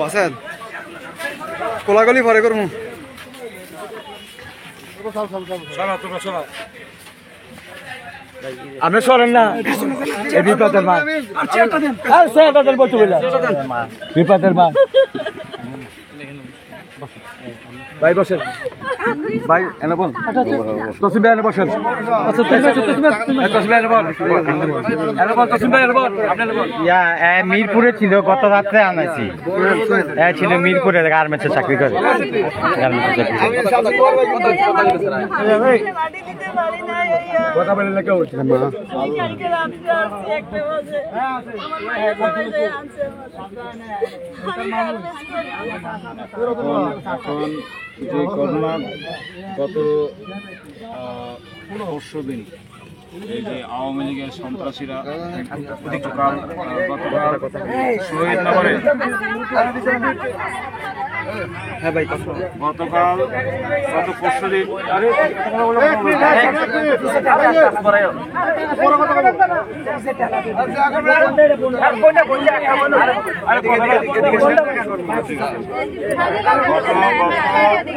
বসেন কোলাগলি পরে করবো আপনি সরেন না বিপদের মা বলতে বিপদের মা ভাই বসেন ভাই এনে বল তসিম ভাই এনে বসেন মিরপুরে ছিল গত রাত্রে আনাইছি ছিল মিরপুরে গার্মেন্টসে চাকরি করে কথা বলেন না কেউ এখন যে ঘটনা গত পরশুদিন এই যে আওয়ামী লীগের সন্ত্রাসীরা গতকাল শহীদনগরে গতকাল গত পরশুদিন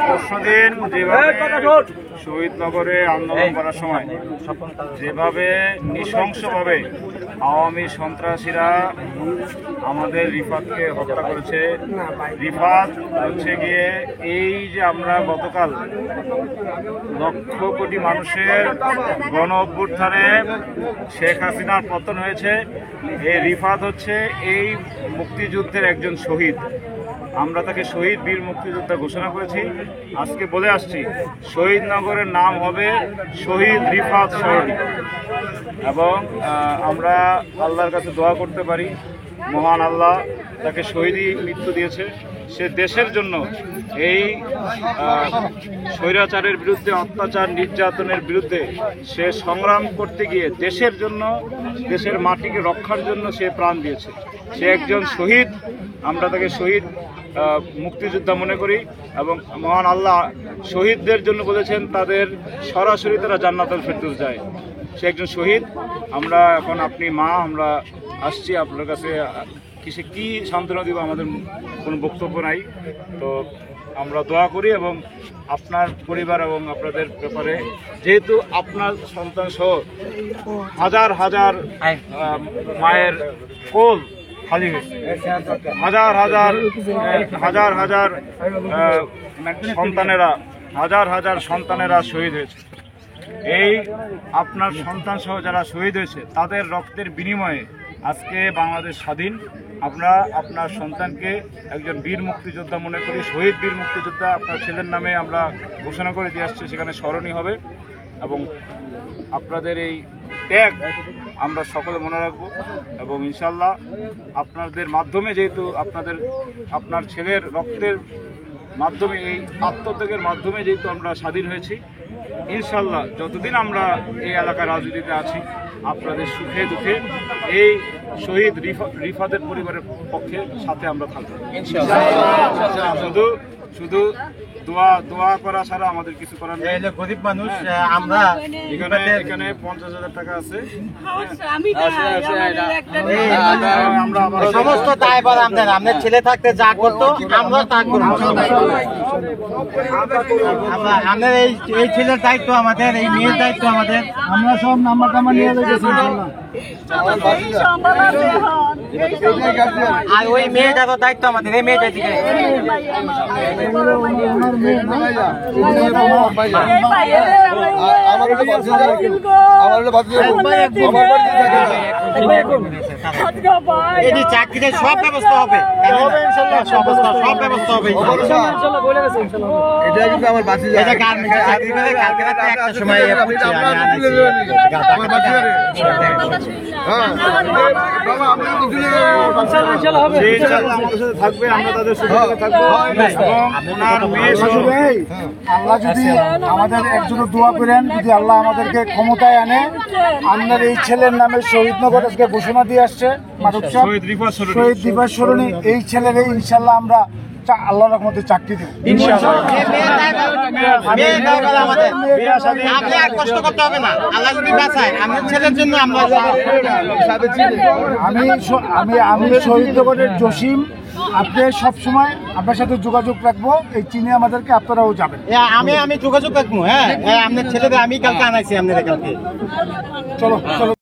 পরশুদিন যেভাবে শহীদনগরে আন্দোলন করার সময় যেভাবে নৃশংসভাবে আওয়ামী সন্ত্রাসীরা আমাদের রিফাতকে হত্যা করেছে। রিফাত হচ্ছে গিয়ে এই যে আমরা গতকাল লক্ষ কোটি মানুষের গণ অভ্যুত্থানে শেখ হাসিনার পতন হয়েছে, এই রিফাত হচ্ছে এই মুক্তিযুদ্ধের একজন শহীদ। আমরা তাকে শহীদ বীর মুক্তিযোদ্ধা ঘোষণা করেছি। আজকে বলে আসছি শহীদনগরের নাম হবে শহীদ রিফাত সরণি, এবং আমরা আল্লাহর কাছে দোয়া করতে পারি মহান আল্লাহ তাকে শহীদই মৃত্যু দিয়েছে। সে দেশের জন্য এই স্বৈরাচারের বিরুদ্ধে, অত্যাচার নির্যাতনের বিরুদ্ধে সে সংগ্রাম করতে গিয়ে দেশের জন্য, দেশের মাটিকে রক্ষার জন্য সে প্রাণ দিয়েছে। সে একজন শহীদ, আমরা তাকে শহীদ মুক্তিযোদ্ধা মনে করি, এবং মহান আল্লাহ শহীদদের জন্য বলেছেন তাদের সরাসরি তারা জান্নাতুল ফেরদৌস যায়। সে একজন শহীদ। আমরা এখন আপনি মা, আমরা আসছি আপনার কাছে, কি সান্ত্বনা দিব, আমাদের কোনো বক্তব্য নাই। তো আমরা দোয়া করি এবং আপনার পরিবার এবং আপনাদের ব্যাপারে, যেহেতু আপনার সন্তান সহ হাজার হাজার মায়ের কোল খালি হয়েছে, হাজার হাজার হাজার হাজার সন্তানেরা, হাজার হাজার সন্তানেরা শহীদ হয়েছে। এই আপনার সন্তান সহ যারা শহীদ হয়েছে তাদের রক্তের বিনিময়ে আজকে বাংলাদেশ স্বাধীন। আমরা আপনার সন্তানকে একজন বীর মুক্তিযোদ্ধা মনে করি, শহীদ বীর মুক্তিযোদ্ধা আপনার ছেলের নামে আমরা ঘোষণা করে দিয়ে আসছি, সেখানে স্মরণী হবে। এবং আপনাদের এই ত্যাগ আমরা সকলে মনে রাখবো, এবং ইনশাল্লাহ আপনাদের মাধ্যমে, যেহেতু আপনার ছেলের রক্তের মাধ্যমে, এই আত্মত্যাগের মাধ্যমে যেহেতু আমরা স্বাধীন হয়েছি, ইনশাল্লাহ যতদিন আমরা এই এলাকার রাজনীতিতে আছি আপনাদের সুখে দুঃখে এই শহীদ রিফাতের পরিবারের পক্ষে সাথে আমরা থাকবো ইনশাআল্লাহ। শুধু দোয়া করা ছাড়া আমাদের কিছু করার নেই। গরিব মানুষ আমরা, এখানে 50,000 টাকা আছে, সমস্ত দায়ভার আমাদের। আপনার ছেলে থাকতে যা করতো আমরা তা করবো। আমাদের এই ছেলের দায়িত্ব আমাদের, এই মেয়ের দায়িত্ব আমাদের। আমরা সব নাম্বার টাম্বার নিয়ে গেছি, আর ওই মেয়েটারও দায়িত্ব আমাদের। এই মেয়েটা দিকে চাকরিতে সব ব্যবস্থা হবে, সব ব্যবস্থা হবে। এটা কিন্তু আমার বাচ্চা চাকরি করে কালকে রাতে একটা সময় থাকবে, আমরা তাদের সুযোগে থাকবো। আল্লাহ যদি আমাদের একজনের দোয়া করেন, যদি আল্লাহ আমাদেরকে ক্ষমতায় আনে, আমাদের এই ছেলের নামে শহীদনগর আজকে ঘোষণা দিয়ে আসছে শহীদ রিফাত সরণি। এই ছেলের ইনশাল্লাহ আমরা আল্লাহর রহমতে চাকরি দেব। আপনি আর কষ্ট করতে হবে না, আল্লাহ যদি বাঁচায় আমার ছেলের জন্য আমরা আমি শহীদনগরের জসিম, আপনি সবসময় আপনার সাথে যোগাযোগ রাখবো, এই চিনে আমাদেরকে আপনারাও যাবেন। আমি যোগাযোগ রাখবো। হ্যাঁ, আপনার ছেলেদের আমি কালকে আনাইছি আপনাদের কালকে। চলো।